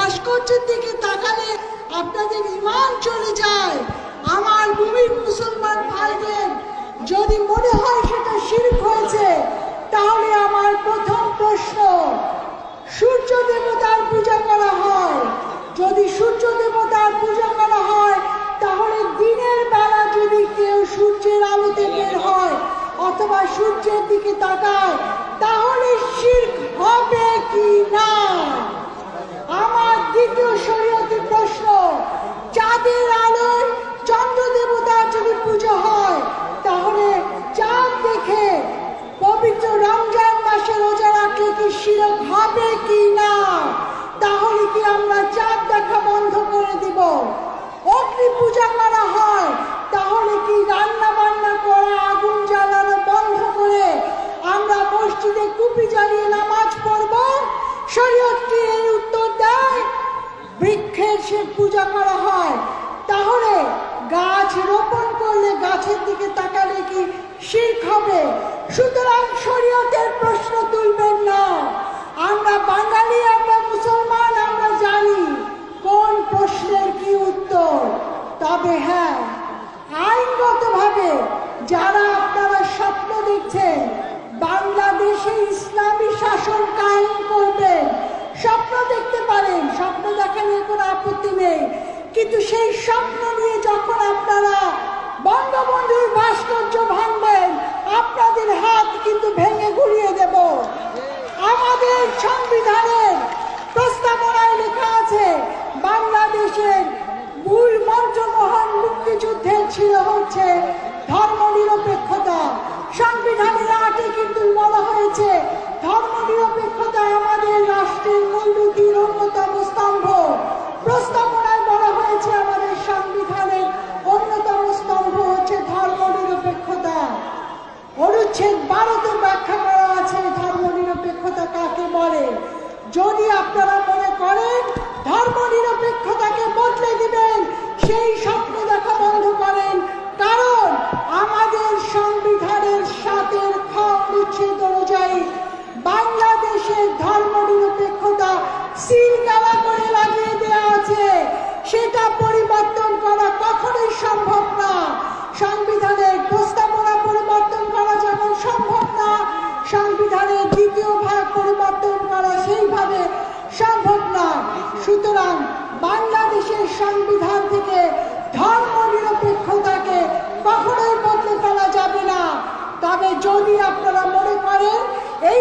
ভাস্কর্যের দিকে তাকালে আপনাদের ঈমান চলে যায়। আমার মুমিন মুসলমান ভাইদের যদি মনে হয় সেটা শিরক হয়েছে, তাহলে আমার প্রথম প্রশ্ন, সূর্য দেবতার পূজা করা হয়, যদি সূর্য দেবতার পূজা করা হয় তাহলে দিনের বেলা যদি কেউ সূর্যের আলোতে বের হয় অথবা সূর্যের দিকে তাকায় তাহলে শিরক হবে কি না? আমার দ্বিতীয় শরীয়তি প্রশ্ন, চাঁদের আলোয় চন্দ্র দেবতার যদি পূজা হয় তাহলে চাঁদ দেখে পবিত্র রমজান মাসে রোজা রাখলে কি শিরক হবে কি না? তাহলে কি আমরা চাঁদ দেখা বন্ধ করে দিব? অগ্নি পূজা করা হয় তাহলে কি রান্না বান্না করা, আগুন জ্বালানো বন্ধ করে আমরা মসজিদে কুপি জ্বালিয়ে নামাজ পড়ব? শরীয়ত কি এই উত্তর দেয়? বৃক্ষের সে পূজা করা হয় তাহলে গাছ রোপণ করলে গাছের দিকে তাকালে কি শিরক হবে? সুতরাং শরীয়তের প্রশ্ন তুলবেন না। আমরা বাঙালি, আমরা মুসলমান, আমরা জানি কোন প্রশ্নের কি উত্তর। তবে হ্যাঁ, আইনগতভাবে যারা আপনারা স্বপ্ন দেখছেন বাংলাদেশে ইসলামী শাসন কায়েম করবেন, স্বপ্ন দেখতে পারেন, স্বপ্ন দেখার কোনো আপত্তি নেই, কিন্তু সেই স্বপ্ন নিয়ে যখন আপনারা বঙ্গবন্ধুর ভাস্কর্য ভাঙবেন আপনাদের হাত কিন্তু ভেঙে গুড়িয়ে দেব। আমাদের সংবিধানের প্রস্তাবনায় লেখা আছে বাংলাদেশের মূল মন্ত্র মহান মুক্তিযুদ্ধের ছিল হচ্ছে ধর্মনিরপেক্ষতা। সংবিধানের 8-এ কিন্তু বলা হয়েছে ধর্মনিরপেক্ষতা আমাদের রাষ্ট্রের মূলনীতির অন্যতম স্তম্ভ। প্রস্তাবনায় বলা হয়েছে আমাদের সংবিধানের অন্যতম স্তম্ভ হচ্ছে ধর্মনিরপেক্ষতা। অনুচ্ছেদ 12-তে ব্যাখ্যা করা আছে ধর্মনিরপেক্ষতা কাকে বলে। যদি আপনারা মনে করেন ধর্মনিরপেক্ষতাকে বদলে দিবেন, সেই স্বপ্ন দেখা বন্ধ করেন, কারণ আমাদের সংবিধানের 7-এর খ অনুচ্ছেদ অনুযায়ী বাংলাদেশের ধর্মনিরপেক্ষতা সিলগালা করে লাগিয়ে দেওয়া আছে, সেটা পরিবর্তন করা কখনোই সম্ভব না। সংবিধানের প্রস্তাবনা পরিবর্তন করা যেমন সম্ভব না, সংবিধানের 2য় ভাগ পরিবর্তন করা সেইভাবে সম্ভব না। সুতরাং বাংলাদেশের সংবিধান থেকে ধর্মনিরপেক্ষতাকে কখনোই বদলে ফেলা যাবে না। তবে যদি আপনারা মনে করেন এই